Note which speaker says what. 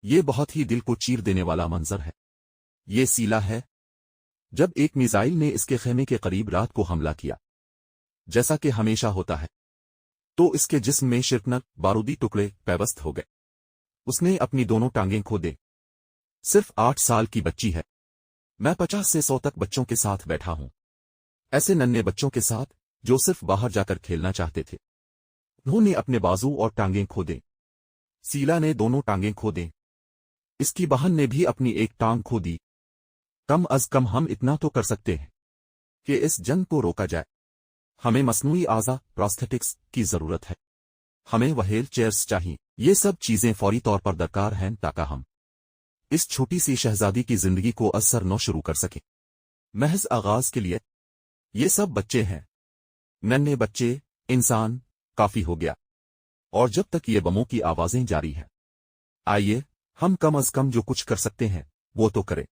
Speaker 1: یہ بہت ہی دل کو چیر دینے والا منظر ہے۔ یہ سیلا ہے جب ایک میزائل نے اس کے خیمے کے قریب رات کو حملہ کیا، جیسا کہ ہمیشہ ہوتا ہے، تو اس کے جسم میں شرپنک بارودی ٹکڑے پیوست ہو گئے۔ اس نے اپنی دونوں ٹانگیں کھو دیں۔ صرف 8 سال کی بچی ہے۔ میں 50 سے 100 تک بچوں کے ساتھ بیٹھا ہوں، ایسے ننھے بچوں کے ساتھ جو صرف باہر جا کر کھیلنا چاہتے تھے۔ انہوں نے اپنے بازو اور ٹانگیں کھو دیں۔ سیلا نے دونوں ٹانگیں کھو دیں۔ اس کی بہن نے بھی اپنی ایک ٹانگ کھو دی۔ کم از کم ہم اتنا تو کر سکتے ہیں کہ اس جنگ کو روکا جائے۔ ہمیں مصنوعی اعضا پراسٹھیٹکس کی ضرورت ہے۔ ہمیں وہیل چیئرز چاہیے۔ یہ سب چیزیں فوری طور پر درکار ہیں تاکہ ہم اس چھوٹی سی شہزادی کی زندگی کو اثر نو شروع کر سکیں۔ محض آغاز کے لیے یہ سب بچے ہیں، ننھے بچے، انسان کافی ہو گیا۔ اور جب تک یہ بموں کی آوازیں جاری ہیں، آئیے ہم کم از کم جو کچھ کر سکتے ہیں وہ تو کریں۔